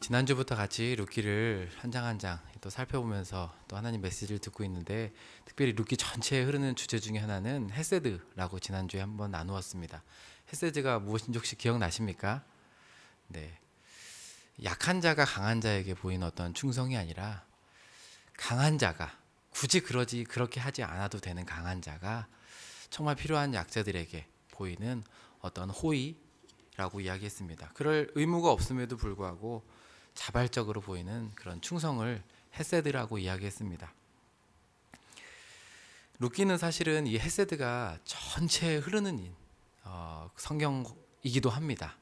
지난주부터 같이 룻기를 한 장 한 장 또 살펴보면서 또 하나님 메시지를 듣고 있는데, 특별히 룻기 전체에 흐르는 주제 중에 하나는 헤세드라고 지난주에 한번 나누었습니다. 헤세드가 무엇인지 혹시 기억나십니까? 네, 약한 자가 강한 자에게 보이는 어떤 충성이 아니라, 강한 자가 굳이 그렇게 하지 않아도 되는 강한 자가 정말 필요한 약자들에게 보이는 어떤 호의라고 이야기했습니다. 그럴 의무가 없음에도 불구하고 자발적으로 보이는 그런 충성을 헤세드라고 이야기했습니다. 룻기는 사실은 이 헤세드가 전체에 흐르는 성경이기도 합니다.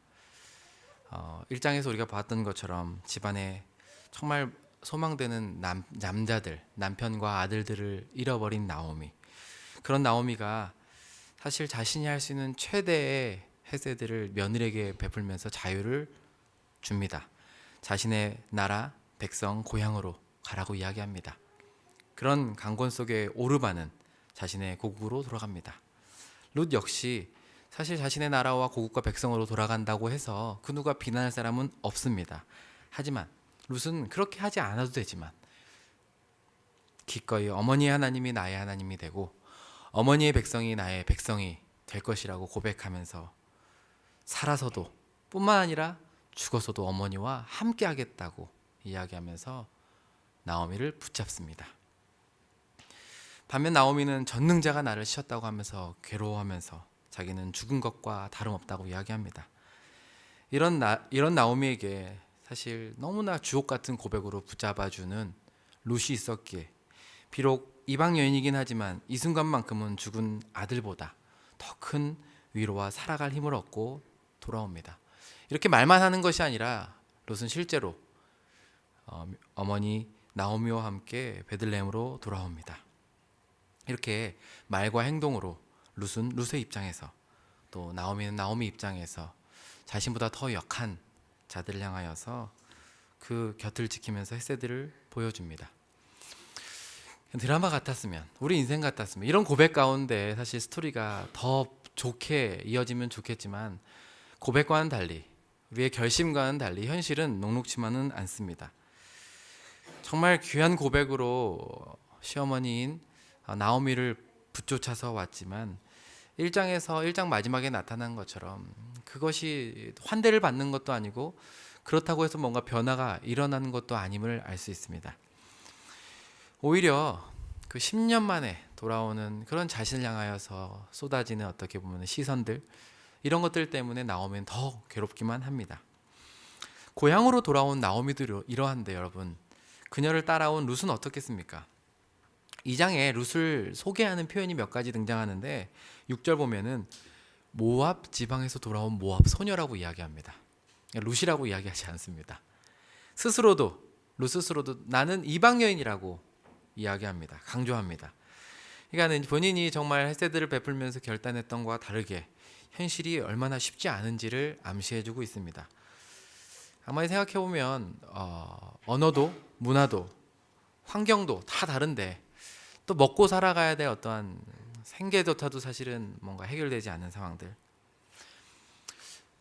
1장에서 우리가 봤던 것처럼 집안에 정말 소망되는 남자들, 남편과 아들들을 잃어버린 나오미, 그런 나오미가 사실 자신이 할 수 있는 최대의 헤세드를 며느리에게 베풀면서 자유를 줍니다. 자신의 나라, 백성, 고향으로 가라고 이야기합니다. 그런 강권 속에 오르바는 자신의 고국으로 돌아갑니다. 룻 역시 사실 자신의 나라와 고국과 백성으로 돌아간다고 해서 그 누가 비난할 사람은 없습니다. 하지만 룻은 그렇게 하지 않아도 되지만 기꺼이 어머니의 하나님이 나의 하나님이 되고 어머니의 백성이 나의 백성이 될 것이라고 고백하면서 살아서도 뿐만 아니라 죽어서도 어머니와 함께 하겠다고 이야기하면서 나오미를 붙잡습니다. 반면 나오미는 전능자가 나를 씌웠다고 하면서 괴로워하면서 자기는 죽은 것과 다름없다고 이야기합니다. 이런 나오미에게 사실 너무나 주옥 같은 고백으로 붙잡아주는 룻이 있었기에 비록 이방 여인이긴 하지만 이 순간만큼은 죽은 아들보다 더 큰 위로와 살아갈 힘을 얻고 돌아옵니다. 이렇게 말만 하는 것이 아니라 룻은 실제로 어머니 나오미와 함께 베들레헴으로 돌아옵니다. 이렇게 말과 행동으로 룻은 룻의 입장에서, 또 나오미는 나오미 입장에서 자신보다 더 약한 자들을 향하여서 그 곁을 지키면서 헤세드를 보여줍니다. 드라마 같았으면, 우리 인생 같았으면, 이런 고백 가운데 사실 스토리가 더 좋게 이어지면 좋겠지만 고백과는 달리, 우리의 결심과는 달리 현실은 녹록지만은 않습니다. 정말 귀한 고백으로 시어머니인 나오미를 붙쫓아서 왔지만 1장 마지막에 나타난 것처럼 그것이 환대를 받는 것도 아니고 그렇다고 해서 뭔가 변화가 일어나는 것도 아님을 알 수 있습니다. 오히려 그 10년 만에 돌아오는 그런 자신을 향하여서 쏟아지는 어떻게 보면 시선들, 이런 것들 때문에 나오면 더 괴롭기만 합니다. 고향으로 돌아온 나오미도 이러한데 여러분, 그녀를 따라온 룻은 어떻겠습니까? 2장에 룻을 소개하는 표현이 몇 가지 등장하는데 6절 보면은 모압 지방에서 돌아온 모압 소녀라고 이야기합니다. 룻이라고 이야기하지 않습니다. 룻 스스로도 나는 이방 여인이라고 이야기합니다. 강조합니다. 그러니까 본인이 정말 헤세드를 베풀면서 결단했던 것과 다르게 현실이 얼마나 쉽지 않은지를 암시해주고 있습니다. 가만히 생각해보면 언어도 문화도 환경도 다 다른데 또 먹고 살아가야 될 어떠한 생계조차도 사실은 뭔가 해결되지 않는 상황들,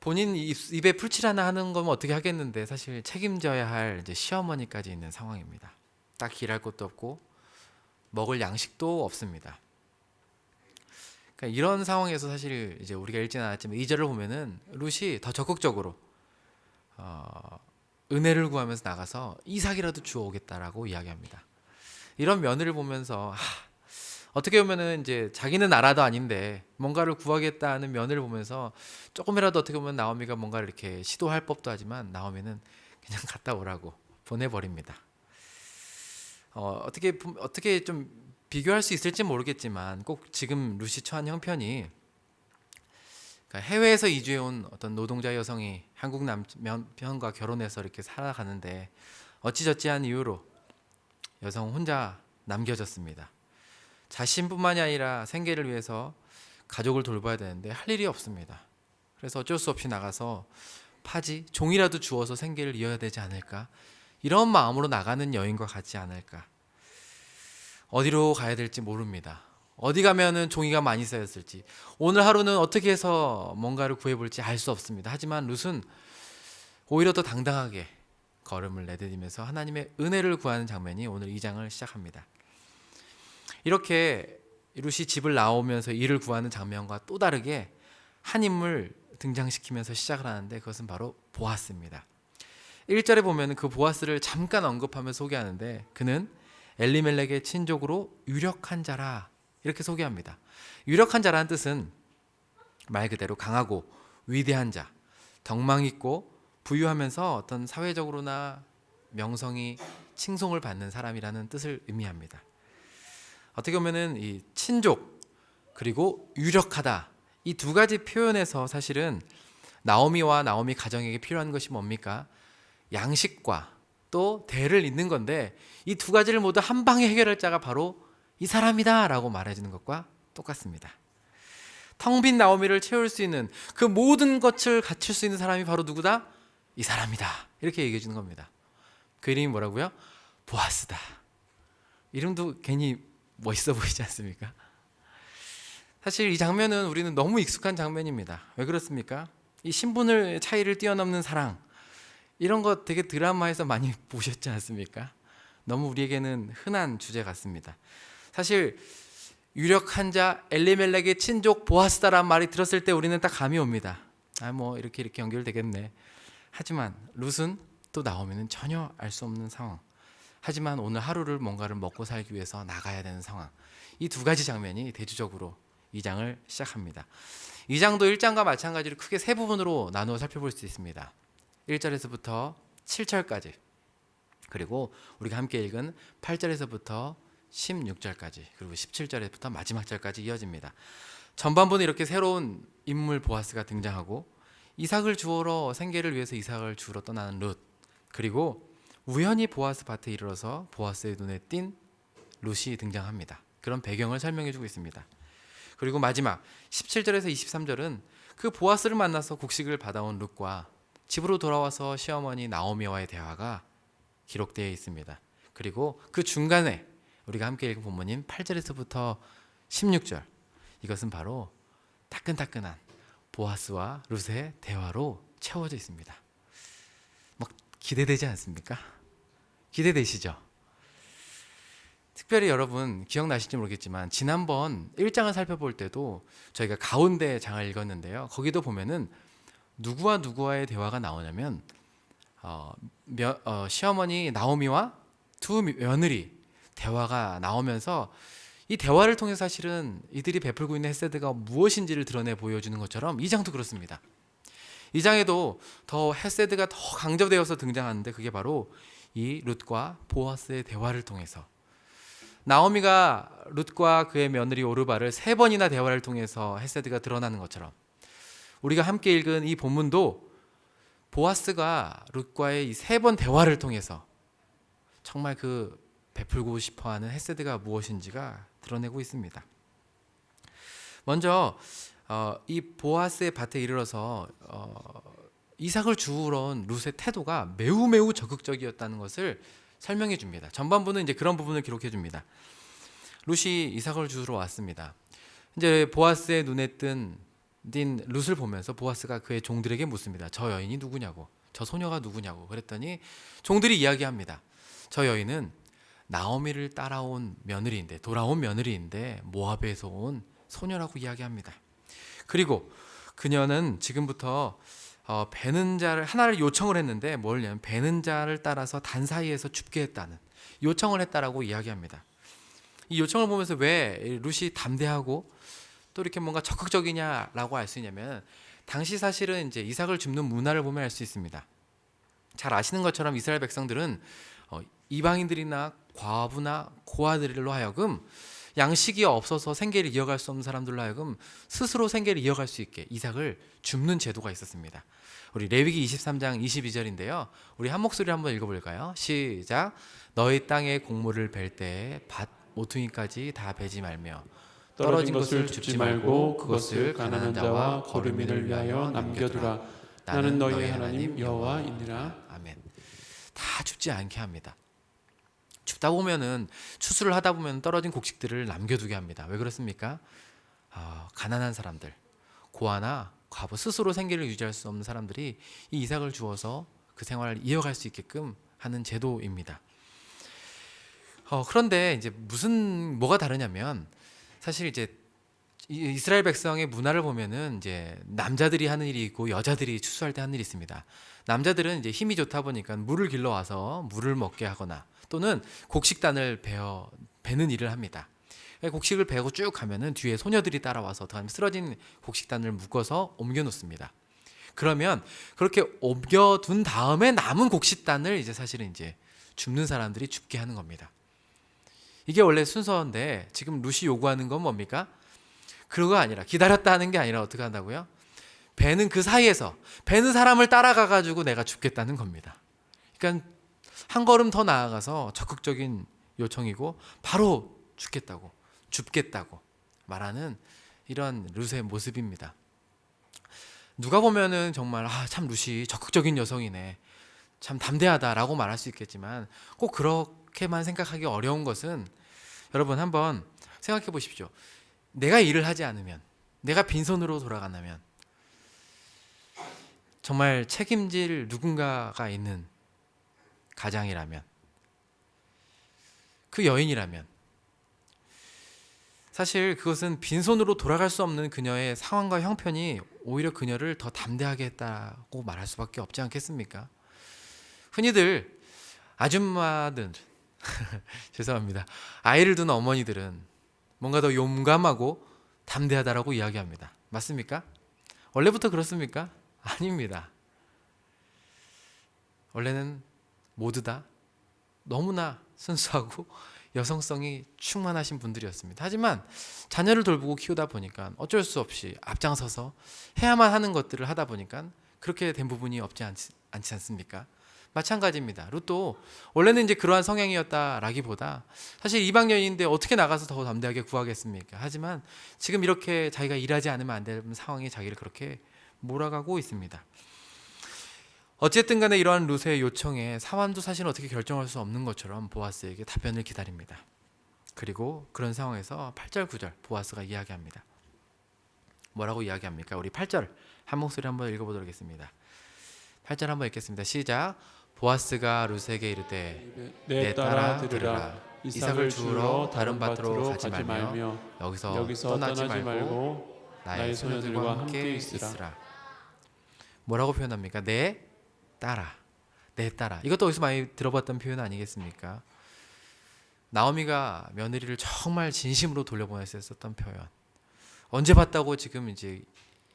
본인 입에 풀칠 하나 하는 거면 어떻게 하겠는데 사실 책임져야 할 이제 시어머니까지 있는 상황입니다. 딱히 일할 것도 없고 먹을 양식도 없습니다. 그러니까 이런 상황에서 사실 이제 우리가 읽지는 않았지만 2절을 보면은 룻이 더 적극적으로 은혜를 구하면서 나가서 이삭이라도 주워오겠다라고 이야기합니다. 이런 면을 보면서 어떻게 보면은 이제 자기는 나라도 아닌데 뭔가를 구하겠다는 면을 보면서 조금이라도 어떻게 보면 나오미가 뭔가를 이렇게 시도할 법도 하지만 나오미는 그냥 갔다 오라고 보내버립니다. 어떻게 좀 비교할 수 있을지 모르겠지만 꼭 지금 룻이 처한 형편이, 그러니까 해외에서 이주해온 어떤 노동자 여성이 한국 남편과 결혼해서 이렇게 살아가는데 어찌저찌한 이유로 여성 혼자 남겨졌습니다. 자신뿐만이 아니라 생계를 위해서 가족을 돌봐야 되는데 할 일이 없습니다. 그래서 어쩔 수 없이 나가서 파지, 종이라도 주워서 생계를 이어야 되지 않을까, 이런 마음으로 나가는 여인과 같지 않을까. 어디로 가야 될지 모릅니다. 어디 가면은 종이가 많이 쌓였을지, 오늘 하루는 어떻게 해서 뭔가를 구해볼지 알 수 없습니다. 하지만 룻은 오히려 더 당당하게 걸음을 내디디면서 하나님의 은혜를 구하는 장면이 오늘 2장을 시작합니다. 이렇게 룻이 집을 나오면서 일을 구하는 장면과 또 다르게 한 인물 등장시키면서 시작을 하는데 그것은 바로 보아스입니다. 1절에 보면 그 보아스를 잠깐 언급하며 소개하는데 그는 엘리멜렉의 친족으로 유력한 자라 이렇게 소개합니다. 유력한 자라는 뜻은 말 그대로 강하고 위대한 자, 덕망 있고 부유하면서 어떤 사회적으로나 명성이 칭송을 받는 사람이라는 뜻을 의미합니다. 어떻게 보면은 이 친족 그리고 유력하다 이 두 가지 표현에서 사실은 나오미와 나오미 가정에게 필요한 것이 뭡니까? 양식과 또 대를 잇는 건데 이 두 가지를 모두 한 방에 해결할 자가 바로 이 사람이다 라고 말해주는 것과 똑같습니다. 텅 빈 나오미를 채울 수 있는 그 모든 것을 갖출 수 있는 사람이 바로 누구다? 이 사람이다 이렇게 얘기해 주는 겁니다. 그 이름이 뭐라고요? 보아스다. 이름도 괜히 멋있어 보이지 않습니까? 사실 이 장면은 우리는 너무 익숙한 장면입니다. 왜 그렇습니까? 이 신분의 차이를 뛰어넘는 사랑 이런 거 되게 드라마에서 많이 보셨지 않습니까? 너무 우리에게는 흔한 주제 같습니다. 사실 유력한 자 엘리멜렉의 친족 보아스다라는 말이 들었을 때 우리는 딱 감이 옵니다. 뭐 이렇게 연결되겠네. 하지만 룻은 또 나오면은 전혀 알 수 없는 상황. 하지만 오늘 하루를 뭔가를 먹고 살기 위해서 나가야 되는 상황. 이 두 가지 장면이 대주적으로 2장을 시작합니다. 2장도 1장과 마찬가지로 크게 세 부분으로 나누어 살펴볼 수 있습니다. 1절에서부터 7절까지 그리고 우리가 함께 읽은 8절에서부터 16절까지 그리고 17절에부터 마지막 절까지 이어집니다. 전반부는 이렇게 새로운 인물 보아스가 등장하고 이삭을 주우러 생계를 위해서 이삭을 주우러 떠나는 룻 그리고 우연히 보아스 밭에 이르러서 보아스의 눈에 띈 룻이 등장합니다. 그런 배경을 설명해주고 있습니다. 그리고 마지막 17절에서 23절은 그 보아스를 만나서 곡식을 받아온 룻과 집으로 돌아와서 시어머니 나오미와의 대화가 기록되어 있습니다. 그리고 그 중간에 우리가 함께 읽은 본문인 8절에서부터 16절 이것은 바로 따끈따끈한 보아스와 룻의 대화로 채워져 있습니다. 막 기대되지 않습니까? 기대되시죠? 특별히 여러분 기억나실지 모르겠지만 지난번 1장을 살펴볼 때도 저희가 가운데 장을 읽었는데요. 거기도 보면은 누구와 누구와의 대화가 나오냐면 시어머니 나오미와 두 며느리 대화가 나오면서 이 대화를 통해 사실은 이들이 베풀고 있는 헤세드가 무엇인지를 드러내 보여주는 것처럼 이 장도 그렇습니다. 이 장에도 더 헤세드가 더 강조되어서 등장하는데 그게 바로 이 룻과 보아스의 대화를 통해서 나오미가 룻과 그의 며느리 오르바를 3번이나 대화를 통해서 헤세드가 드러나는 것처럼 우리가 함께 읽은 이 본문도 보아스가 룻과의 이 3번 대화를 통해서 정말 그 베풀고 싶어하는 헤세드가 무엇인지가 드러내고 있습니다. 먼저 이 보아스의 밭에 이르러서 이삭을 주우러 온 룻의 태도가 매우 적극적이었다는 것을 설명해 줍니다. 전반부는 이제 그런 부분을 기록해 줍니다. 룻이 이삭을 주우러 왔습니다. 이제 보아스의 눈에 띈 룻을 보면서 보아스가 그의 종들에게 묻습니다. 저 여인이 누구냐고, 저 소녀가 누구냐고. 그랬더니 종들이 이야기합니다. 저 여인은 나오미를 따라온 며느리인데, 돌아온 며느리인데 모압에서 온 소녀라고 이야기합니다. 그리고 그녀는 지금부터 베는 자를 하나를 요청을 했는데 뭐냐면 베는 자를 따라서 단 사이에서 죽게 했다는 요청을 했다라고 이야기합니다. 이 요청을 보면서 왜 룻이 담대하고 또 이렇게 뭔가 적극적이냐라고 알 수 있냐면 당시 사실은 이제 이삭을 줍는 문화를 보면 알 수 있습니다. 잘 아시는 것처럼 이스라엘 백성들은 이방인들이나 과부나 고아들로 하여금 양식이 없어서 생계를 이어갈 수 없는 사람들로 하여금 스스로 생계를 이어갈 수 있게 이삭을 줍는 제도가 있었습니다. 우리 레위기 23장 22절인데요. 우리 한 목소리 한번 읽어볼까요? 시작. 너희 땅에 곡물을 벨 때에 밭 모퉁이까지 다 베지 말며 떨어진 것을 줍지 말고 그것을 가난한 자와 거류민을 위하여 남겨두라. 나는 너희의 하나님 여호와이니라. 아멘. 다 줍지 않게 합니다. 줍다 보면은 추수를 하다 보면 떨어진 곡식들을 남겨두게 합니다. 왜 그렇습니까? 가난한 사람들, 고아나 과부 스스로 생계를 유지할 수 없는 사람들이 이 이삭을 주어서 그 생활을 이어갈 수 있게끔 하는 제도입니다. 그런데 이제 뭐가 다르냐면 사실 이제 이스라엘 백성의 문화를 보면은 이제 남자들이 하는 일이 있고 여자들이 추수할 때 하는 일이 있습니다. 남자들은 이제 힘이 좋다 보니까 물을 길러 와서 물을 먹게 하거나 또는 곡식단을 베는 일을 합니다. 곡식을 베고 쭉 가면은 뒤에 소녀들이 따라와서 어떡하면 쓰러진 곡식단을 묶어서 옮겨 놓습니다. 그러면 그렇게 옮겨둔 다음에 남은 곡식단을 이제 사실은 이제 줍는 사람들이 줍게 하는 겁니다. 이게 원래 순서인데 지금 룻이 요구하는 건 뭡니까? 그거 아니라 기다렸다 하는 게 아니라 어떻게 한다고요? 배는 그 사이에서 배는 사람을 따라가 가지고 내가 줍겠다는 겁니다. 그러니까 한 걸음 더 나아가서 적극적인 요청이고 바로 줍겠다고 말하는 이런 룻의 모습입니다. 누가 보면은 정말 참 룻이 적극적인 여성이네, 참 담대하다라고 말할 수 있겠지만 꼭 그렇게만 생각하기 어려운 것은 여러분 한번 생각해 보십시오. 내가 일을 하지 않으면, 내가 빈손으로 돌아간다면, 정말 책임질 누군가가 있는 가장이라면, 그 여인이라면 사실 그것은 빈손으로 돌아갈 수 없는 그녀의 상황과 형편이 오히려 그녀를 더 담대하게 했다고 말할 수밖에 없지 않겠습니까? 흔히들 아줌마들 죄송합니다. 아이를 둔 어머니들은 뭔가 더 용감하고 담대하다라고 이야기합니다. 맞습니까? 원래부터 그렇습니까? 아닙니다. 원래는 모두 다 너무나 순수하고 여성성이 충만하신 분들이었습니다. 하지만 자녀를 돌보고 키우다 보니까 어쩔 수 없이 앞장서서 해야만 하는 것들을 하다 보니까 그렇게 된 부분이 없지 않지 않습니까? 마찬가지입니다. 룻도 원래는 이제 그러한 성향이었다라기보다 사실 이방 여인인데 어떻게 나가서 더 담대하게 구하겠습니까? 하지만 지금 이렇게 자기가 일하지 않으면 안 되는 상황에 자기를 그렇게 몰아가고 있습니다. 어쨌든 간에 이러한 룻의 요청에 사환도 사실 어떻게 결정할 수 없는 것처럼 보아스에게 답변을 기다립니다. 그리고 그런 상황에서 8절 9절 보아스가 이야기합니다. 뭐라고 이야기합니까? 우리 8절 한 목소리 한번 읽어보도록 하겠습니다. 8절 한번 읽겠습니다. 시작. 보아스가 룻에게 이르되 내 딸아 들으라. 이삭을 주우러 다른 밭으로 가지 말며 여기서 떠나지 말고 나의 소녀들과 함께 있으라. 뭐라고 표현합니까? 내 딸아. 이것도 어디서 많이 들어봤던 표현 아니겠습니까? 나오미가 며느리를 정말 진심으로 돌려보냈었던 표현. 언제 봤다고 지금 이제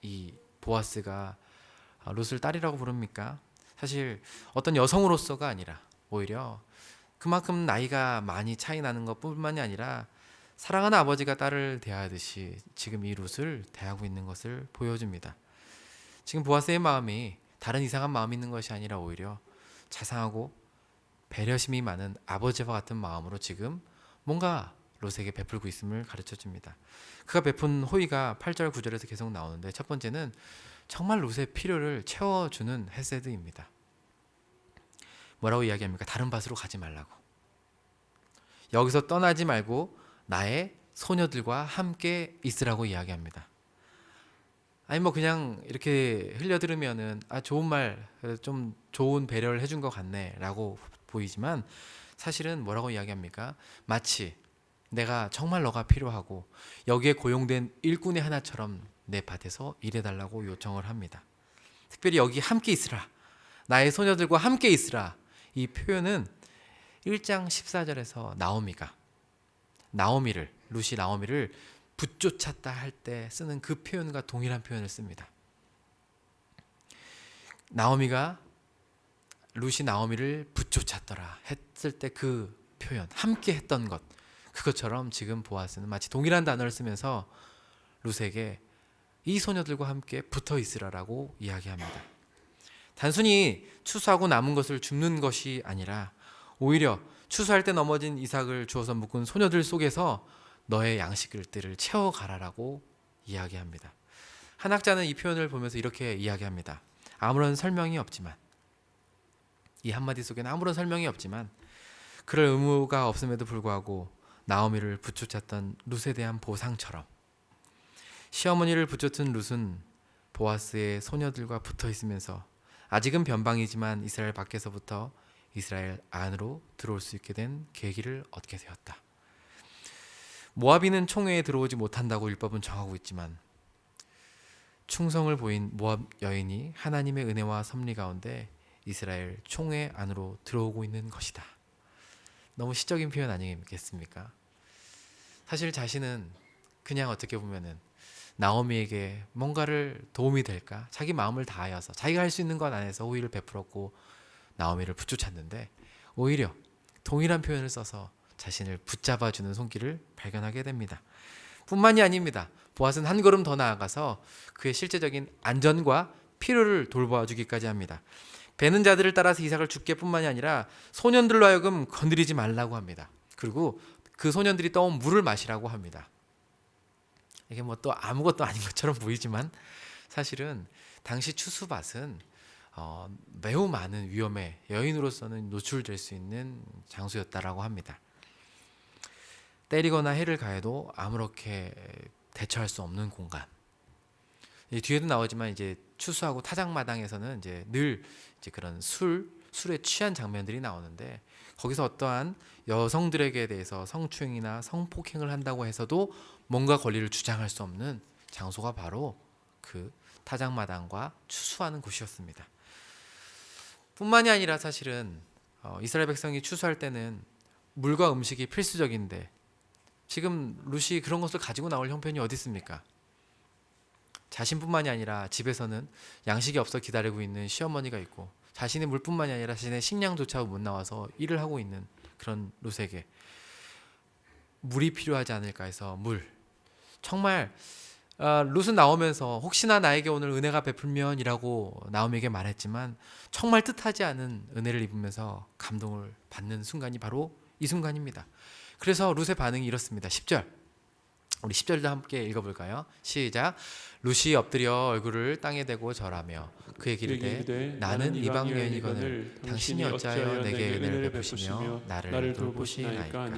이 보아스가 룻을 딸이라고 부릅니까? 사실 어떤 여성으로서가 아니라 오히려 그만큼 나이가 많이 차이 나는 것뿐만이 아니라 사랑하는 아버지가 딸을 대하듯이 지금 이 룻을 대하고 있는 것을 보여줍니다. 지금 보아스의 마음이 다른 이상한 마음이 있는 것이 아니라 오히려 자상하고 배려심이 많은 아버지와 같은 마음으로 지금 뭔가 룻에게 베풀고 있음을 가르쳐줍니다. 그가 베푼 호의가 8절 9절에서 계속 나오는데 첫 번째는 정말 룻의 필요를 채워주는 헤세드입니다. 뭐라고 이야기합니까? 다른 밭으로 가지 말라고. 여기서 떠나지 말고 나의 소녀들과 함께 있으라고 이야기합니다. 아니 뭐 그냥 이렇게 흘려들으면은 좋은 말, 좀 좋은 배려를 해준 것 같네라고 보이지만 사실은 뭐라고 이야기합니까? 마치 내가 정말 너가 필요하고 여기에 고용된 일꾼의 하나처럼 내 밭에서 일해달라고 요청을 합니다. 특별히 여기 함께 있으라, 나의 소녀들과 함께 있으라, 이 표현은 1장 14절에서 룻이 나오미를 붙쫓았다 할 때 쓰는 그 표현과 동일한 표현을 씁니다. 룻이 나오미를 붙쫓았더라 했을 때 그 표현, 함께 했던 것, 그것처럼 지금 보아스는 마치 동일한 단어를 쓰면서 룻에게 이 소녀들과 함께 붙어 있으라라고 이야기합니다. 단순히 추수하고 남은 것을 줍는 것이 아니라 오히려 추수할 때 넘어진 이삭을 주워서 묶은 소녀들 속에서 너의 양식들을 채워가라라고 이야기합니다. 한 학자는 이 표현을 보면서 이렇게 이야기합니다. 아무런 설명이 없지만, 이 한마디 속에는 아무런 설명이 없지만 그럴 의무가 없음에도 불구하고 나오미를 붙쫓았던 룻에 대한 보상처럼 시어머니를 붙쫓은 룻은 보아스의 소녀들과 붙어 있으면서 아직은 변방이지만 이스라엘 밖에서부터 이스라엘 안으로 들어올 수 있게 된 계기를 얻게 되었다. 모압인은 총회에 들어오지 못한다고 율법은 정하고 있지만 충성을 보인 모압 여인이 하나님의 은혜와 섭리 가운데 이스라엘 총회 안으로 들어오고 있는 것이다. 너무 시적인 표현 아니겠습니까? 사실 자신은 그냥 어떻게 보면은 나오미에게 뭔가를 도움이 될까? 자기 마음을 다하여서 자기가 할 수 있는 것 안에서 호의를 베풀었고 나오미를 붙쫓았는데 오히려 동일한 표현을 써서 자신을 붙잡아주는 손길을 발견하게 됩니다. 뿐만이 아닙니다. 보아스는 한 걸음 더 나아가서 그의 실제적인 안전과 필요를 돌봐주기까지 합니다. 배는 자들을 따라서 이삭을 죽게 뿐만이 아니라 소년들로 하여금 건드리지 말라고 합니다. 그리고 그 소년들이 떠온 물을 마시라고 합니다. 이게 뭐 또 아무것도 아닌 것처럼 보이지만 사실은 당시 추수밭은 매우 많은 위험에 여인으로서는 노출될 수 있는 장소였다라고 합니다. 때리거나 해를 가해도 아무렇게 대처할 수 없는 공간. 뒤에도 나오지만 이제 추수하고 타작마당에서는 이제 늘 이제 그런 술에 취한 장면들이 나오는데 거기서 어떠한 여성들에게 대해서 성추행이나 성폭행을 한다고 해서도 뭔가 권리를 주장할 수 없는 장소가 바로 그 타작마당과 추수하는 곳이었습니다. 뿐만이 아니라 사실은 이스라엘 백성이 추수할 때는 물과 음식이 필수적인데 지금 룻이 그런 것을 가지고 나올 형편이 어디 있습니까? 자신뿐만이 아니라 집에서는 양식이 없어 기다리고 있는 시어머니가 있고 자신의 물뿐만이 아니라 자신의 식량조차 못 나와서 일을 하고 있는 그런 룻에게 물이 필요하지 않을까 해서 물. 정말 룻은 나오면서 혹시나 나에게 오늘 은혜가 베풀면이라고 나오미에게 말했지만 정말 뜻하지 않은 은혜를 입으면서 감동을 받는 순간이 바로 이 순간입니다. 그래서 룻의 반응이 이렇습니다. 10절 우리 10절도 함께 읽어볼까요? 시작. 룻이 엎드려 얼굴을 땅에 대고 절하며 그에게 이르되 나는 이방 여인이거늘 당신이 어찌하여 내게 은혜를 베푸시며 나를 돌보시나이까.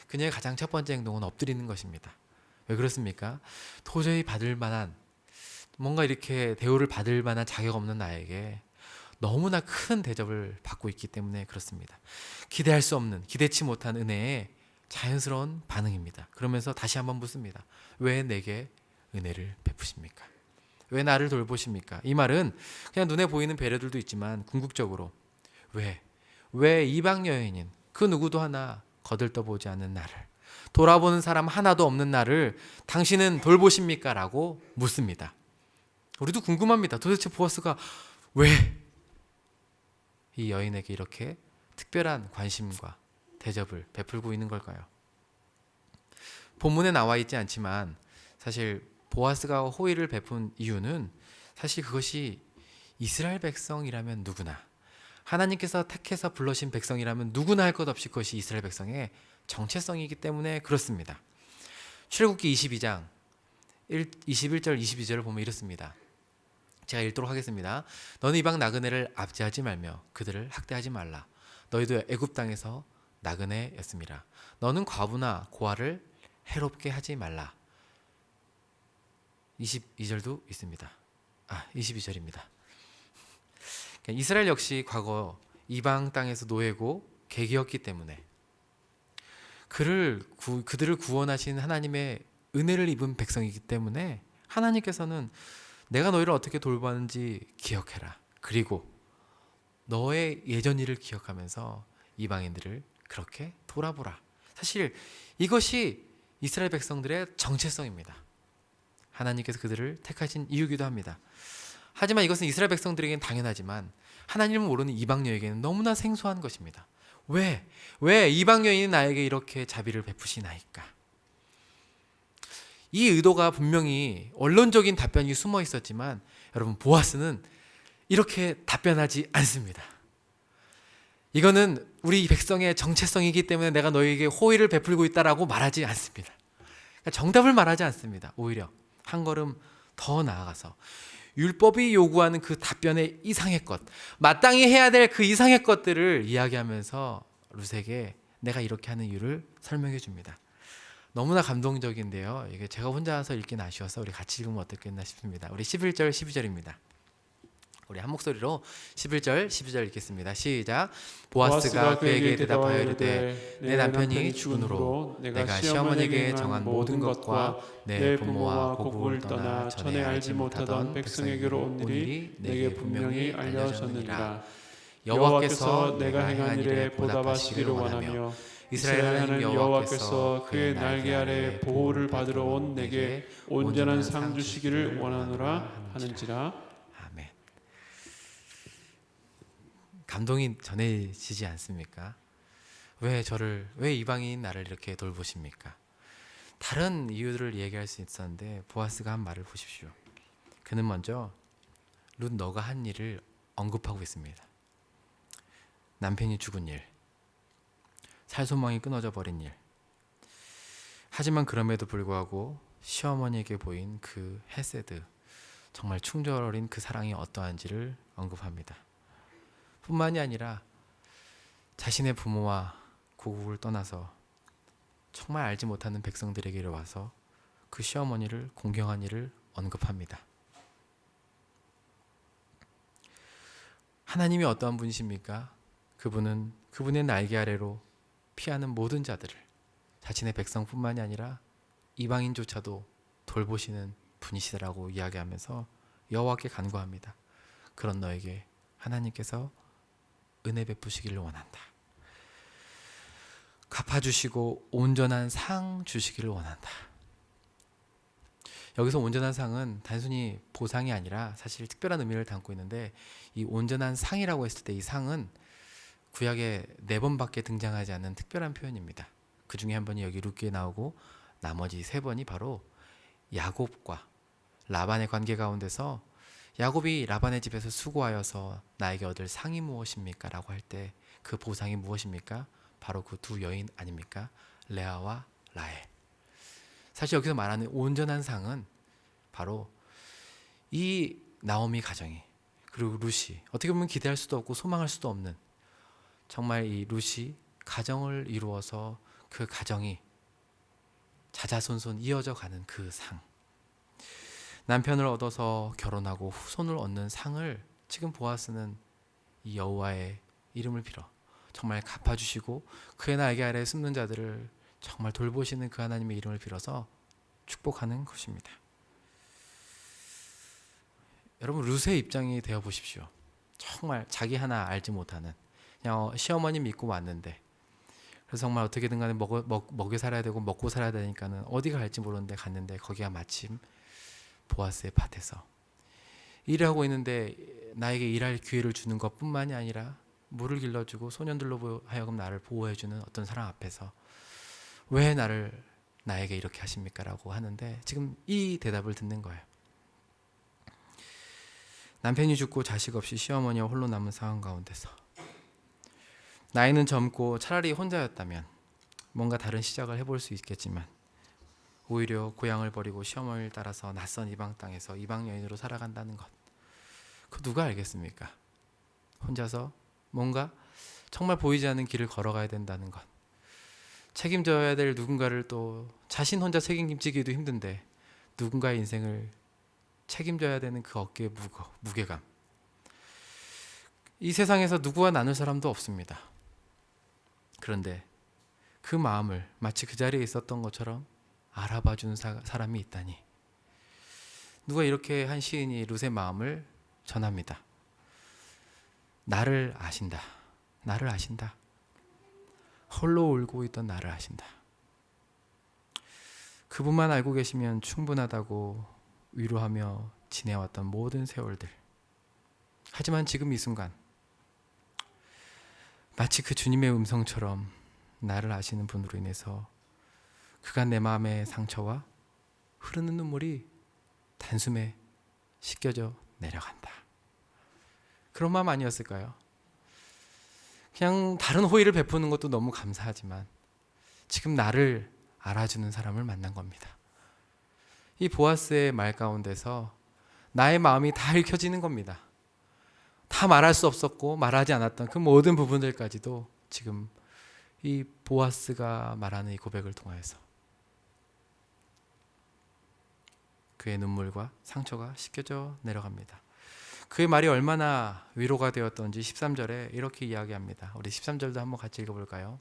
그녀의 가장 첫 번째 행동은 엎드리는 것입니다. 왜 그렇습니까? 도저히 받을 만한 뭔가 이렇게 대우를 받을 만한 자격 없는 나에게 너무나 큰 대접을 받고 있기 때문에 그렇습니다. 기대할 수 없는, 기대치 못한 은혜에 자연스러운 반응입니다. 그러면서 다시 한번 묻습니다. 왜 내게 은혜를 베푸십니까? 왜 나를 돌보십니까? 이 말은 그냥 눈에 보이는 배려들도 있지만 궁극적으로 왜 이방 여인인 그 누구도 하나 거들떠보지 않는 나를, 돌아보는 사람 하나도 없는 나를 당신은 돌보십니까? 라고 묻습니다. 우리도 궁금합니다. 도대체 보아스가 왜 이 여인에게 이렇게 특별한 관심과 대접을 베풀고 있는 걸까요? 본문에 나와 있지 않지만 사실 보아스가 호의를 베푼 이유는 사실 그것이 이스라엘 백성이라면 누구나, 하나님께서 택해서 불러신 백성이라면 누구나 할 것 없이 그것이 이스라엘 백성의 정체성이기 때문에 그렇습니다. 출애굽기 22장 21절 22절을 보면 이렇습니다. 제가 읽도록 하겠습니다. 너는 이방 나그네를 압제하지 말며 그들을 학대하지 말라. 너희도 애굽 땅에서 나그네였음이라. 너는 과부나 고아를 해롭게 하지 말라. 22절도 있습니다. 22절입니다. 이스라엘 역시 과거 이방 땅에서 노예고 객이었기 때문에 그들을 구원하신 하나님의 은혜를 입은 백성이기 때문에 하나님께서는 내가 너희를 어떻게 돌봤는지 기억해라. 그리고 너의 예전 일을 기억하면서 이방인들을 그렇게 돌아보라. 사실 이것이 이스라엘 백성들의 정체성입니다. 하나님께서 그들을 택하신 이유기도 합니다. 하지만 이것은 이스라엘 백성들에게는 당연하지만 하나님을 모르는 이방 여에게는 너무나 생소한 것입니다. 왜 이방 여인이 나에게 이렇게 자비를 베푸시나이까? 이 의도가 분명히 원론적인 답변이 숨어 있었지만 여러분, 보아스는 이렇게 답변하지 않습니다. 이거는 우리 백성의 정체성이기 때문에 내가 너희에게 호의를 베풀고 있다라고 말하지 않습니다. 그러니까 정답을 말하지 않습니다. 오히려 한 걸음 더 나아가서 율법이 요구하는 그 답변의 이상의 것, 마땅히 해야 될 그 이상의 것들을 이야기하면서 룻에게 내가 이렇게 하는 이유를 설명해 줍니다. 너무나 감동적인데요. 이게 제가 혼자서 읽긴 아쉬워서 우리 같이 읽으면 어떻겠나 싶습니다. 우리 11절 12절입니다. 우리 한 목소리로 11절 12절 읽겠습니다. 시작. 보아스가 보아스가 그에게 그에게 대답하여 대답하여 이르되 이르되 내 남편이 죽은 후로 내가 시어머니에게 정한 모든 것과 내 부모와 고국을 떠나 전에 알지 못하던 백성에게로 온 일이 내게 분명히 알려졌느니라. 여호와께서 내가 행한 일에 보답하시기를 원하며 이스라엘 하나님 여호와께서 그의 날개 아래 보호를 받으러 온 내게 온전한 상 주시기를 원하노라 하는지라. 아멘. 감동이 전해지지 않습니까? 왜 이방인 나를 이렇게 돌보십니까? 다른 이유들을 얘기할 수 있었는데 보아스가 한 말을 보십시오. 그는 먼저 룻 너가 한 일을 언급하고 있습니다. 남편이 죽은 일, 살소망이 끊어져 버린 일. 하지만 그럼에도 불구하고 시어머니에게 보인 그 헤세드, 정말 충절 어린 그 사랑이 어떠한지를 언급합니다. 뿐만이 아니라 자신의 부모와 고국을 떠나서 정말 알지 못하는 백성들에게 와서 그 시어머니를 공경한 일을 언급합니다. 하나님이 어떠한 분이십니까? 그분은 그분의 날개 아래로 피하는 모든 자들을, 자신의 백성뿐만이 아니라 이방인조차도 돌보시는 분이시라고 이야기하면서 여호와께 간구합니다. 그런 너에게 하나님께서 은혜 베푸시기를 원한다. 갚아주시고 온전한 상 주시기를 원한다. 여기서 온전한 상은 단순히 보상이 아니라 사실 특별한 의미를 담고 있는데, 이 온전한 상이라고 했을 때 이 상은 구약에 4번밖에 등장하지 않는 특별한 표현입니다. 그 중에 한 번이 여기 룻기에 나오고 나머지 3번이 바로 야곱과 라반의 관계 가운데서 야곱이 라반의 집에서 수고하여서 나에게 얻을 상이 무엇입니까? 라고 할 때 그 보상이 무엇입니까? 바로 그 두 여인 아닙니까? 레아와 라헬. 사실 여기서 말하는 온전한 상은 바로 이 나오미 가정이, 그리고 룻이, 어떻게 보면 기대할 수도 없고 소망할 수도 없는, 정말 이 룻이 가정을 이루어서 그 가정이 자자손손 이어져 가는 그 상, 남편을 얻어서 결혼하고 후손을 얻는 상을 지금 보아스는 이 여호와의 이름을 빌어 정말 갚아주시고 그의 날개 아래에 숨는 자들을 정말 돌보시는 그 하나님의 이름을 빌어서 축복하는 것입니다. 여러분, 룻의 입장이 되어 보십시오. 정말 자기 하나 알지 못하는, 그냥 시어머니 믿고 왔는데, 그래서 정말 어떻게든 간에 먹여 살아야 되고 먹고 살아야 되니까는 어디가 갈지 모르는데 갔는데, 거기가 마침 보아스의 밭에서 일을 하고 있는데 나에게 일할 기회를 주는 것뿐만이 아니라 물을 길러주고 소년들로 하여금 나를 보호해주는 어떤 사람 앞에서 왜 나에게 이렇게 하십니까? 라고 하는데, 지금 이 대답을 듣는 거예요. 남편이 죽고 자식 없이 시어머니와 홀로 남은 상황 가운데서 나이는 젊고 차라리 혼자였다면 뭔가 다른 시작을 해볼 수 있겠지만, 오히려 고향을 버리고 시어머니를 따라서 낯선 이방 땅에서 이방 여인으로 살아간다는 것, 그 누가 알겠습니까? 혼자서 뭔가 정말 보이지 않는 길을 걸어가야 된다는 것, 책임져야 될 누군가를 또 자신 혼자 책임지기도 힘든데 누군가의 인생을 책임져야 되는 그 어깨의 무게감, 이 세상에서 누구와 나눌 사람도 없습니다. 그런데 그 마음을 마치 그 자리에 있었던 것처럼 알아봐주는 사람이 있다니, 누가 이렇게 한 시인이 룻의 마음을 전합니다. 나를 아신다. 나를 아신다. 홀로 울고 있던 나를 아신다. 그분만 알고 계시면 충분하다고 위로하며 지내왔던 모든 세월들. 하지만 지금 이 순간 마치 그 주님의 음성처럼 나를 아시는 분으로 인해서 그간 내 마음의 상처와 흐르는 눈물이 단숨에 씻겨져 내려간다. 그런 마음 아니었을까요? 그냥 다른 호의를 베푸는 것도 너무 감사하지만 지금 나를 알아주는 사람을 만난 겁니다. 이 보아스의 말 가운데서 나의 마음이 다 읽혀지는 겁니다. 다 말할 수 없었고 말하지 않았던 그 모든 부분들까지도 지금 이 보아스가 말하는 이 고백을 통해서 그의 눈물과 상처가 씻겨져 내려갑니다. 그의 말이 얼마나 위로가 되었던지 13절에 이렇게 이야기합니다. 우리 13절도 한번 같이 읽어볼까요?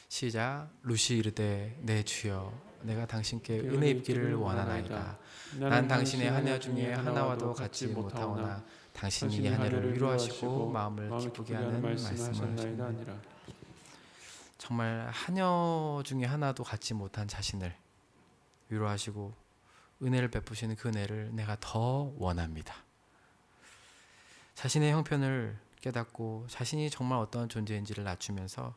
시작. 루시 이르되 내 주여 내가 당신께 은혜 입기를 원하나이다. 난 당신의 하녀 중에 하나와도 같지 못하오나 당신이 이 하녀를 위로하시고 마음을 기쁘게 하는 말씀을 하시나이다. 정말 하녀 중에 하나도 갖지 못한 자신을 위로하시고 은혜를 베푸시는 그 은혜를 내가 더 원합니다. 자신의 형편을 깨닫고 자신이 정말 어떤 존재인지를 낮추면서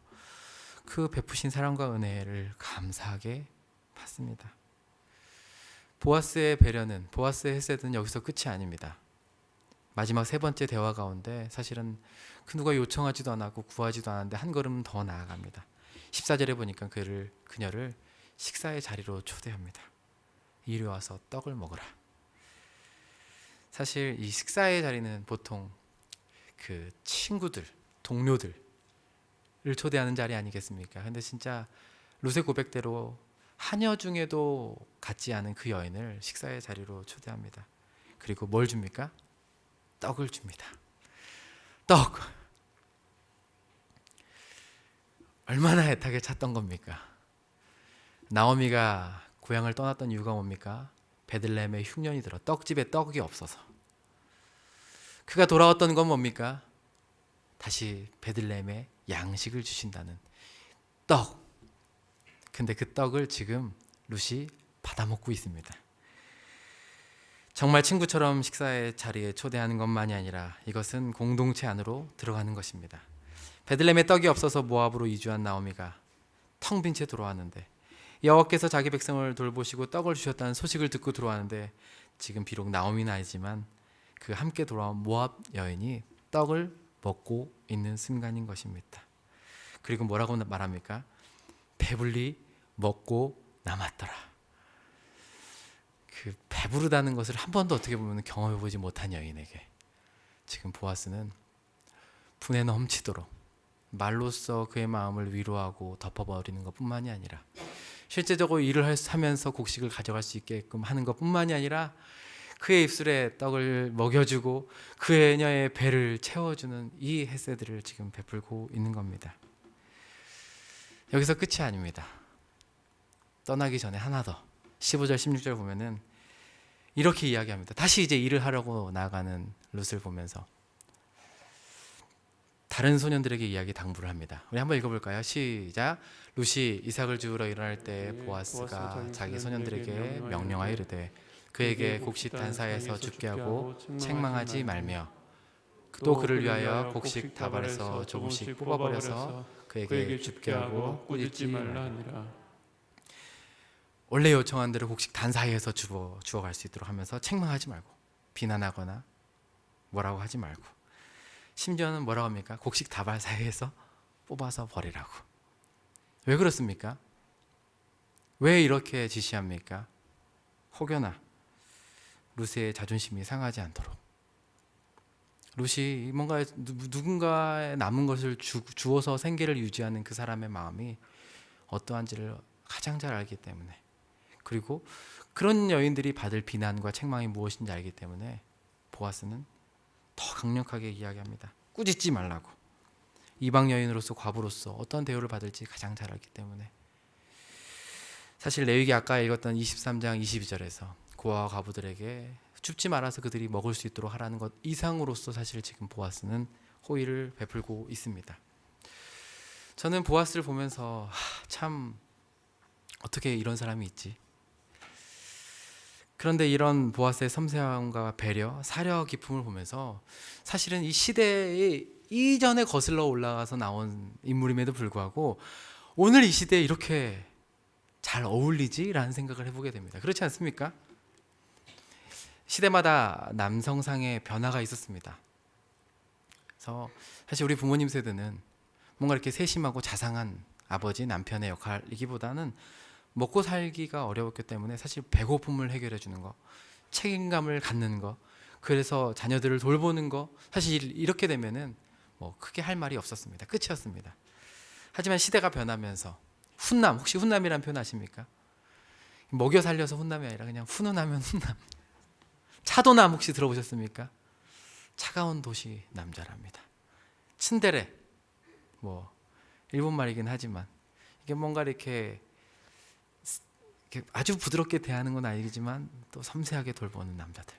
그 베푸신 사랑과 은혜를 감사하게 받습니다. 보아스의 배려는, 보아스의 헤세드는 여기서 끝이 아닙니다. 마지막 세 번째 대화 가운데 사실은 그 누가 요청하지도 않았고 구하지도 않았는데 한 걸음 더 나아갑니다. 14절에 보니까 그녀를 식사의 자리로 초대합니다. 이리 와서 떡을 먹으라. 사실 이 식사의 자리는 보통 그 친구들, 동료들을 초대하는 자리 아니겠습니까? 근데 진짜 룻의 고백대로 하녀 중에도 같지 않은 그 여인을 식사의 자리로 초대합니다. 그리고 뭘 줍니까? 떡을 줍니다. 떡! 얼마나 애타게 찾던 겁니까? 나오미가 고향을 떠났던 이유가 뭡니까? 베들레헴에 흉년이 들어 떡집에 떡이 없어서. 그가 돌아왔던 건 뭡니까? 다시 베들레헴에 양식을 주신다는 떡. 근데 그 떡을 지금 룻이 받아먹고 있습니다. 정말 친구처럼 식사의 자리에 초대하는 것만이 아니라 이것은 공동체 안으로 들어가는 것입니다. 베들레헴에 떡이 없어서 모압으로 이주한 나오미가 텅 빈 채 들어왔는데 여호와께서 자기 백성을 돌보시고 떡을 주셨다는 소식을 듣고 들어왔는데 지금 비록 나오미는 아니지만 그 함께 돌아온 모압 여인이 떡을 먹고 있는 순간인 것입니다. 그리고 뭐라고 말합니까? 배불리 먹고 남았더라. 그 배부르다는 것을 한 번도 어떻게 보면 경험해보지 못한 여인에게 지금 보아스는 분에 넘치도록 말로써 그의 마음을 위로하고 덮어버리는 것뿐만이 아니라 실제적으로 일을 하면서 곡식을 가져갈 수 있게끔 하는 것뿐만이 아니라 그의 입술에 떡을 먹여주고 그녀의 배를 채워주는 이 헤세드를 지금 베풀고 있는 겁니다. 여기서 끝이 아닙니다. 떠나기 전에 하나 더 15절 16절 보면은 이렇게 이야기합니다. 다시 이제 일을 하려고 나아가는 룻을 보면서 다른 소년들에게 이야기 당부를 합니다. 우리 한번 읽어볼까요? 시작. 룻이 이삭을 주우러 일어날 때 보아스가 자기 소년들에게 명령하여 이르되 그에게 곡식 단사에서 죽게 하고 책망하지 말며 또 그를 위하여 곡식 다발에서 조금씩 뽑아버려서 그에게 죽게 하고 꾸짖지 말라 하니라. 원래 요청한 대로 곡식 단사이에서 주워갈 수 있도록 하면서 책망하지 말고 비난하거나 뭐라고 하지 말고 심지어는 뭐라고 합니까? 곡식 다발 사이에서 뽑아서 버리라고. 왜 그렇습니까? 왜 이렇게 지시합니까? 혹여나 룻의 자존심이 상하지 않도록 룻이 뭔가 누군가의 남은 것을 주어서 생계를 유지하는 그 사람의 마음이 어떠한지를 가장 잘 알기 때문에 그리고 그런 여인들이 받을 비난과 책망이 무엇인지 알기 때문에 보아스는 더 강력하게 이야기합니다. 꾸짖지 말라고. 이방 여인으로서 과부로서 어떤 대우를 받을지 가장 잘 알기 때문에 사실 레위기 아까 읽었던 23장 22절에서 고아와 과부들에게 춥지 말아서 그들이 먹을 수 있도록 하라는 것 이상으로서 사실 지금 보아스는 호의를 베풀고 있습니다. 저는 보아스를 보면서 참 어떻게 이런 사람이 있지? 그런데 이런 보아스의 섬세함과 배려, 사려 깊음을 보면서 사실은 이 시대의 이전에 거슬러 올라가서 나온 인물임에도 불구하고 오늘 이 시대에 이렇게 잘 어울리지? 라는 생각을 해보게 됩니다. 그렇지 않습니까? 시대마다 남성상의 변화가 있었습니다. 그래서 사실 우리 부모님 세대는 뭔가 이렇게 세심하고 자상한 아버지, 남편의 역할이기보다는 먹고 살기가 어려웠기 때문에 사실 배고픔을 해결해 주는 거, 책임감을 갖는 거, 그래서 자녀들을 돌보는 거 사실 이렇게 되면은 뭐 크게 할 말이 없었습니다. 끝이었습니다. 하지만 시대가 변하면서 훈남, 혹시 훈남이라는 표현 아십니까? 먹여 살려서 훈남이 아니라 그냥 훈훈하면 훈남. 차도남 혹시 들어보셨습니까? 차가운 도시 남자랍니다. 츤데레, 뭐 일본 말이긴 하지만 이게 뭔가 이렇게 아주 부드럽게 대하는 건 아니지만 또 섬세하게 돌보는 남자들.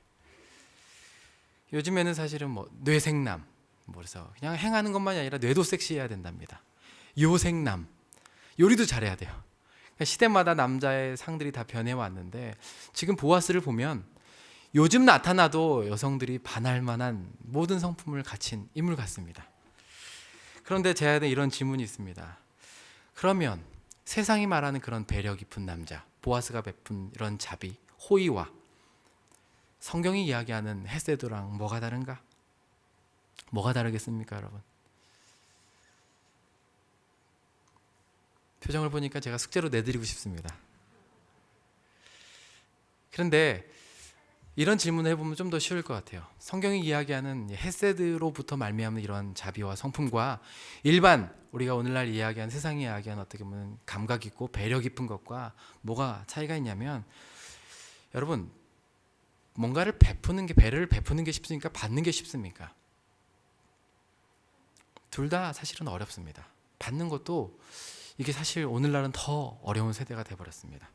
요즘에는 사실은 뭐 뇌생남, 뭐 그래서 그냥 행하는 것만이 아니라 뇌도 섹시해야 된답니다. 요생남, 요리도 잘해야 돼요. 그러니까 시대마다 남자의 상들이 다 변해왔는데 지금 보아스를 보면 요즘 나타나도 여성들이 반할 만한 모든 성품을 갖춘 인물 같습니다. 그런데 제 안에 이런 질문이 있습니다. 그러면 세상이 말하는 그런 배려 깊은 남자, 보아스가 베푼 이런 자비, 호의와 성경이 이야기하는 헤세드랑 뭐가 다른가? 뭐가 다르겠습니까, 여러분? 표정을 보니까 제가 숙제로 내드리고 싶습니다. 그런데 이런 질문을 해보면 좀 더 쉬울 것 같아요. 성경이 이야기하는 헤세드로부터 말미암는 이런 자비와 성품과 일반 우리가 오늘날 이야기하는 세상이 이야기하는 어떻게 보면 감각 있고 배려 깊은 것과 뭐가 차이가 있냐면, 여러분 뭔가를 베푸는 게, 배려를 베푸는 게 쉽습니까? 받는 게 쉽습니까? 둘 다 사실은 어렵습니다. 받는 것도 이게 사실 오늘날은 더 어려운 세대가 되어버렸습니다.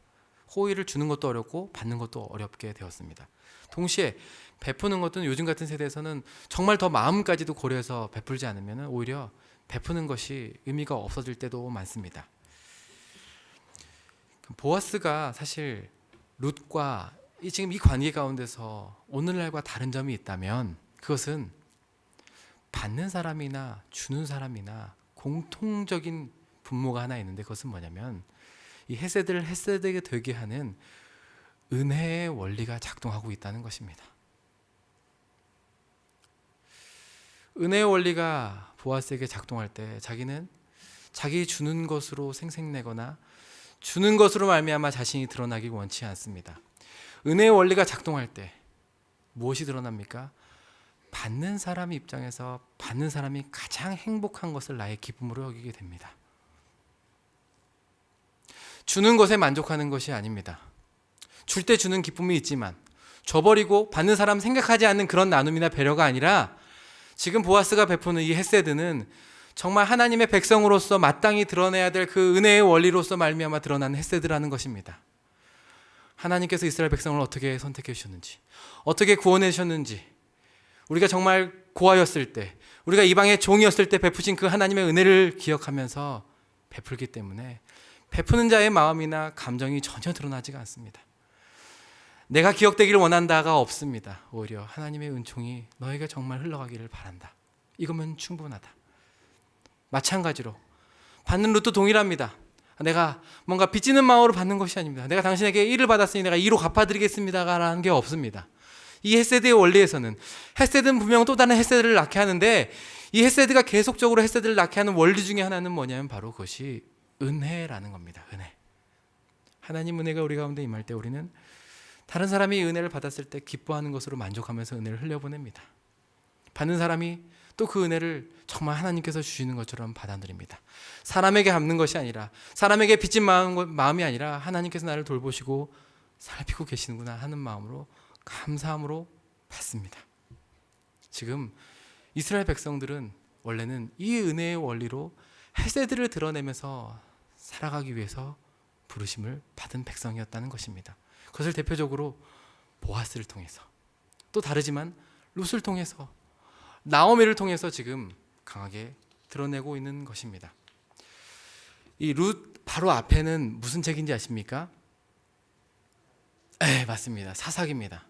호의를 주는 것도 어렵고 받는 것도 어렵게 되었습니다. 동시에 베푸는 것도 요즘 같은 세대에서는 정말 더 마음까지도 고려해서 베풀지 않으면 오히려 베푸는 것이 의미가 없어질 때도 많습니다. 보아스가 사실 룻과 지금 이 관계 가운데서 오늘날과 다른 점이 있다면 그것은 받는 사람이나 주는 사람이나 공통적인 분모가 하나 있는데, 그것은 뭐냐면 이 헤세드를 헤세드게 되게 하는 은혜의 원리가 작동하고 있다는 것입니다. 은혜의 원리가 보아스에게 작동할 때 자기는 자기 주는 것으로 생색내거나 주는 것으로 말미암아 자신이 드러나기 원치 않습니다. 은혜의 원리가 작동할 때 무엇이 드러납니까? 받는 사람 입장에서 받는 사람이 가장 행복한 것을 나의 기쁨으로 여기게 됩니다. 주는 것에 만족하는 것이 아닙니다. 줄 때 주는 기쁨이 있지만 줘버리고 받는 사람 생각하지 않는 그런 나눔이나 배려가 아니라, 지금 보아스가 베푸는 이 헤세드는 정말 하나님의 백성으로서 마땅히 드러내야 될 그 은혜의 원리로서 말미암아 드러나는 헤세드라는 것입니다. 하나님께서 이스라엘 백성을 어떻게 선택해 주셨는지, 어떻게 구원해 주셨는지, 우리가 정말 고아였을 때, 우리가 이방의 종이었을 때 베푸신 그 하나님의 은혜를 기억하면서 베풀기 때문에 베푸는 자의 마음이나 감정이 전혀 드러나지가 않습니다. 내가 기억되기를 원한다가 없습니다. 오히려 하나님의 은총이 너에게 정말 흘러가기를 바란다. 이거면 충분하다. 마찬가지로 받는 룻도 동일합니다. 내가 뭔가 빚지는 마음으로 받는 것이 아닙니다. 내가 당신에게 일을 받았으니 내가 이로 갚아드리겠습니다라는 게 없습니다. 이 헤세드의 원리에서는 헤세드는 분명 또 다른 헤세드를 낳게 하는데, 이 헤세드가 계속적으로 헤세드를 낳게 하는 원리 중에 하나는 뭐냐면 바로 그것이 은혜라는 겁니다. 은혜. 하나님 은혜가 우리 가운데 임할 때 우리는 다른 사람이 은혜를 받았을 때 기뻐하는 것으로 만족하면서 은혜를 흘려보냅니다. 받는 사람이 또 그 은혜를 정말 하나님께서 주시는 것처럼 받아들입니다. 사람에게 갚는 것이 아니라, 사람에게 빚진 마음이 아니라 하나님께서 나를 돌보시고 살피고 계시는구나 하는 마음으로 감사함으로 받습니다. 지금 이스라엘 백성들은 원래는 이 은혜의 원리로 헤세드를 드러내면서 살아가기 위해서 부르심을 받은 백성이었다는 것입니다. 그것을 대표적으로 보아스를 통해서, 또 다르지만 룻을 통해서, 나오미를 통해서 지금 강하게 드러내고 있는 것입니다. 이 룻 바로 앞에는 무슨 책인지 아십니까? 네, 맞습니다. 사사기입니다.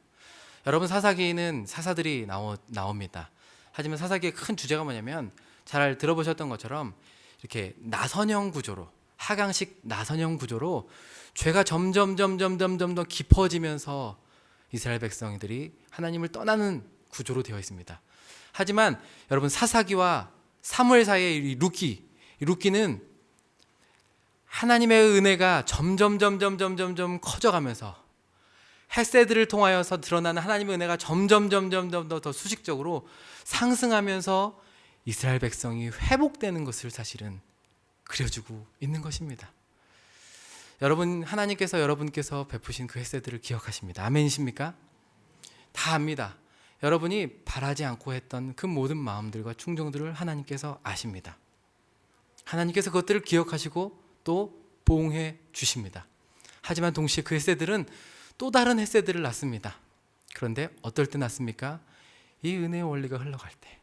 여러분, 사사기는 사사들이 나옵니다. 하지만 사사기의 큰 주제가 뭐냐면, 잘 들어보셨던 것처럼 이렇게 나선형 구조로, 하강식 나선형 구조로 죄가 점점 더 깊어지면서 이스라엘 백성들이 하나님을 떠나는 구조로 되어 있습니다. 하지만 여러분, 사사기와 사무엘 사이의 이 룻기는 하나님의 은혜가 점점 커져가면서 헤세드를 통하여서 드러나는 하나님의 은혜가 점점 더 수직적으로 상승하면서 이스라엘 백성이 회복되는 것을 사실은 그려주고 있는 것입니다. 여러분, 하나님께서 여러분께서 베푸신 그 헤세드를 기억하십니다. 아멘이십니까? 다 압니다. 여러분이 바라지 않고 했던 그 모든 마음들과 충동들을 하나님께서 아십니다. 하나님께서 그것들을 기억하시고 또 보응해 주십니다. 하지만 동시에 그 햇새들은 또 다른 햇새들을 낳습니다. 그런데 어떨 때 낳습니까? 이 은혜의 원리가 흘러갈 때,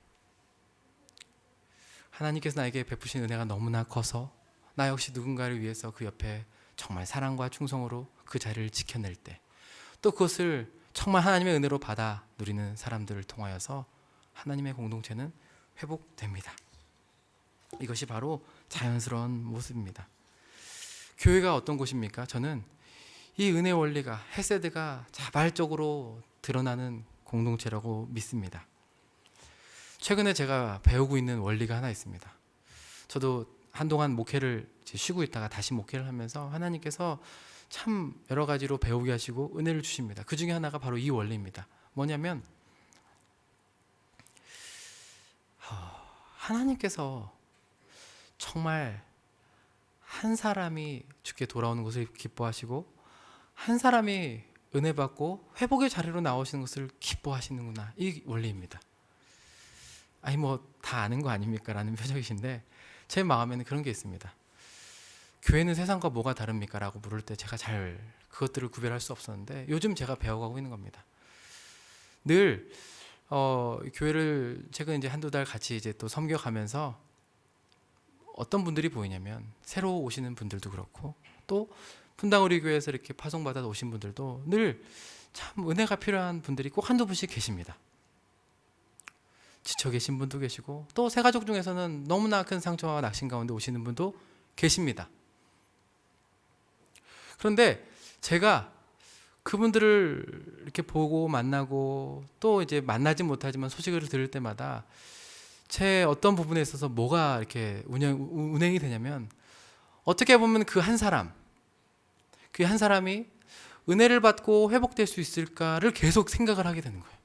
하나님께서 나에게 베푸신 은혜가 너무나 커서 나 역시 누군가를 위해서 그 옆에 정말 사랑과 충성으로 그 자리를 지켜낼 때, 또 그것을 정말 하나님의 은혜로 받아 누리는 사람들을 통하여서 하나님의 공동체는 회복됩니다. 이것이 바로 자연스러운 모습입니다. 교회가 어떤 곳입니까? 저는 이 은혜 원리가, 헤세드가 자발적으로 드러나는 공동체라고 믿습니다. 최근에 제가 배우고 있는 원리가 하나 있습니다. 저도 한동안 목회를 쉬고 있다가 다시 목회를 하면서 하나님께서 참 여러 가지로 배우게 하시고 은혜를 주십니다. 그 중에 하나가 바로 이 원리입니다. 뭐냐면 하나님께서 정말 한 사람이 주께 돌아오는 것을 기뻐하시고 한 사람이 은혜 받고 회복의 자리로 나오시는 것을 기뻐하시는구나, 이 원리입니다. 아니 뭐 다 아는 거 아닙니까? 라는 표정이신데 제 마음에는 그런 게 있습니다. 교회는 세상과 뭐가 다릅니까? 라고 물을 때 제가 잘 그것들을 구별할 수 없었는데 요즘 제가 배워가고 있는 겁니다. 늘 교회를 최근 이제 한두 달 같이 이제 또 섬겨가면서 어떤 분들이 보이냐면, 새로 오시는 분들도 그렇고 또 분당 우리 교회에서 이렇게 파송받아 오신 분들도 늘 참 은혜가 필요한 분들이 꼭 한두 분씩 계십니다. 지쳐 계신 분도 계시고 또 새 가족 중에서는 너무나 큰 상처와 낙심 가운데 오시는 분도 계십니다. 그런데 제가 그분들을 이렇게 보고 만나고 또 이제 만나지 못하지만 소식을 들을 때마다 제 어떤 부분에 있어서 뭐가 이렇게 운행이 되냐면, 어떻게 보면 그 한 사람이 은혜를 받고 회복될 수 있을까를 계속 생각을 하게 되는 거예요.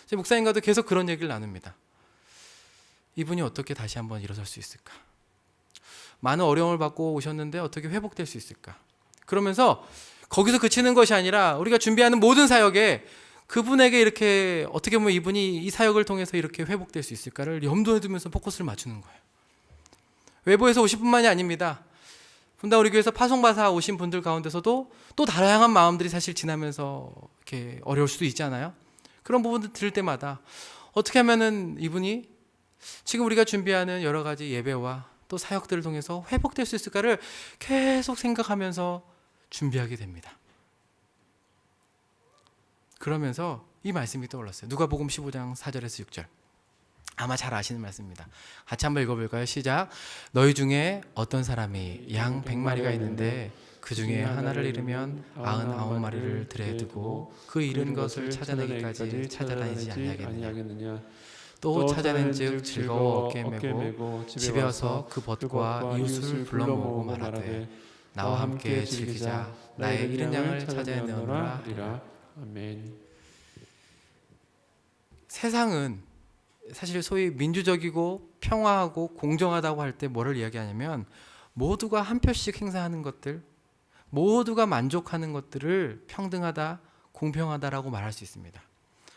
제 목사님과도 계속 그런 얘기를 나눕니다. 이분이 어떻게 다시 한번 일어설 수 있을까? 많은 어려움을 받고 오셨는데 어떻게 회복될 수 있을까? 그러면서 거기서 그치는 것이 아니라 우리가 준비하는 모든 사역에 그분에게 이렇게 어떻게 보면 이분이 이 사역을 통해서 이렇게 회복될 수 있을까를 염두에 두면서 포커스를 맞추는 거예요. 외부에서 오실 뿐만이 아닙니다. 분당 우리 교회에서 파송받아 오신 분들 가운데서도 또 다양한 마음들이 사실 지나면서 이렇게 어려울 수도 있잖아요. 그런 부분들 들을 때마다 어떻게 하면은 이분이 지금 우리가 준비하는 여러 가지 예배와 또 사역들을 통해서 회복될 수 있을까를 계속 생각하면서 준비하게 됩니다. 그러면서 이 말씀이 떠올랐어요. 누가복음 15장 4절에서 6절. 아마 잘 아시는 말씀입니다. 같이 한번 읽어볼까요? 시작. 너희 중에 어떤 사람이 양 100마리가 있는데 그 중에 하나를 잃으면 99마리를 들에 두고 그 잃은 것을 찾아내기까지 찾아다니지 아니하겠느냐. 또 찾아낸 즉 즐거워 어깨에 메고 집에 와서 그 벗과 이웃을 불러 모으고 말하되 나와 함께 즐기자. 나의 잃은 양을 찾아내오노라 하리라. 아멘. 세상은 사실 소위 민주적이고 평화하고 공정하다고 할 때 뭐를 이야기하냐면, 모두가 한 표씩 행사하는 것들, 모두가 만족하는 것들을 평등하다, 공평하다라고 말할 수 있습니다.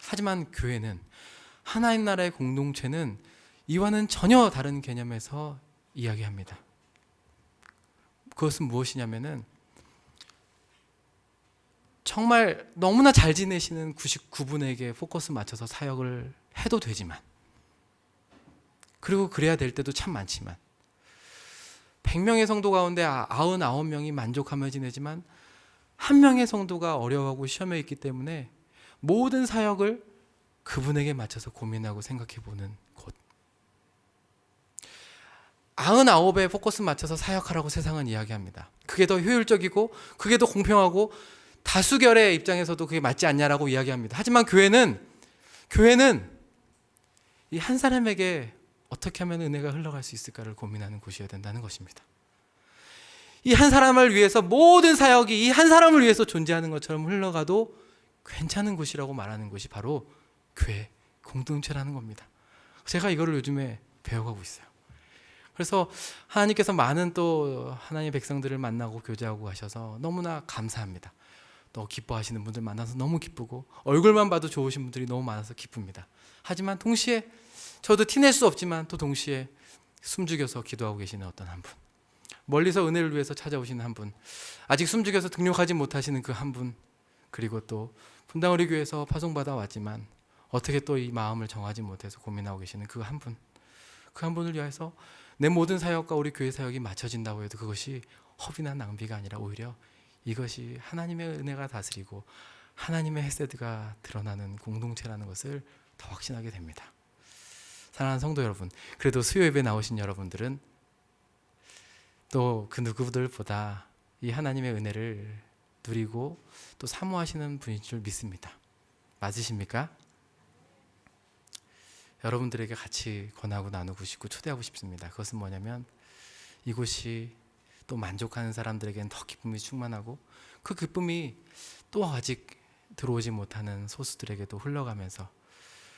하지만 교회는, 하나님 나라의 공동체는 이와는 전혀 다른 개념에서 이야기합니다. 그것은 무엇이냐면은, 정말 너무나 잘 지내시는 99분에게 포커스 맞춰서 사역을 해도 되지만, 그리고 그래야 될 때도 참 많지만, 100명의 성도 가운데 99명이 만족하며 지내지만 한 명의 성도가 어려워하고 시험에 있기 때문에 모든 사역을 그분에게 맞춰서 고민하고 생각해 보는 곳. 99에 포커스 맞춰서 사역하라고 세상은 이야기합니다. 그게 더 효율적이고 그게 더 공평하고 다수결의 입장에서도 그게 맞지 않냐라고 이야기합니다. 하지만 교회는 이 한 사람에게 어떻게 하면 은혜가 흘러갈 수 있을까를 고민하는 곳이어야 된다는 것입니다. 이 한 사람을 위해서 모든 사역이 이 한 사람을 위해서 존재하는 것처럼 흘러가도 괜찮은 곳이라고 말하는 것이 바로 교회 공동체라는 겁니다. 제가 이거를 요즘에 배워가고 있어요. 그래서 하나님께서 많은 또 하나님의 백성들을 만나고 교제하고 하셔서 너무나 감사합니다. 또 기뻐하시는 분들 만나서 너무 기쁘고 얼굴만 봐도 좋으신 분들이 너무 많아서 기쁩니다. 하지만 동시에 저도 티낼 수 없지만 또 동시에 숨죽여서 기도하고 계시는 어떤 한 분, 멀리서 은혜를 위해서 찾아오시는 한 분, 아직 숨죽여서 등록하지 못하시는 그 한 분, 그리고 또 분당 우리 교회에서 파송받아 왔지만 어떻게 또 이 마음을 정하지 못해서 고민하고 계시는 그 한 분, 그 한 분을 위해서 내 모든 사역과 우리 교회 사역이 맞춰진다고 해도 그것이 허비나 낭비가 아니라 오히려 이것이 하나님의 은혜가 다스리고 하나님의 헤세드가 드러나는 공동체라는 것을 더 확신하게 됩니다. 사랑하는 성도 여러분, 그래도 수요 예배 나오신 여러분들은 또 그 누구들보다 이 하나님의 은혜를 누리고 또 사모하시는 분인 줄 믿습니다. 맞으십니까? 여러분들에게 같이 권하고 나누고 싶고 초대하고 싶습니다. 그것은 뭐냐면 이곳이 또 만족하는 사람들에게는 더 기쁨이 충만하고 그 기쁨이 또 아직 들어오지 못하는 소수들에게도 흘러가면서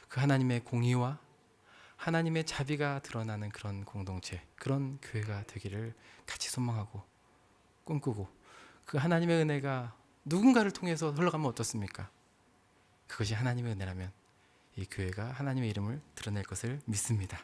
그 하나님의 공의와 하나님의 자비가 드러나는 그런 공동체, 그런 교회가 되기를 같이 소망하고 꿈꾸고, 그 하나님의 은혜가 누군가를 통해서 흘러가면 어떻습니까? 그것이 하나님의 은혜라면 이 교회가 하나님의 이름을 드러낼 것을 믿습니다.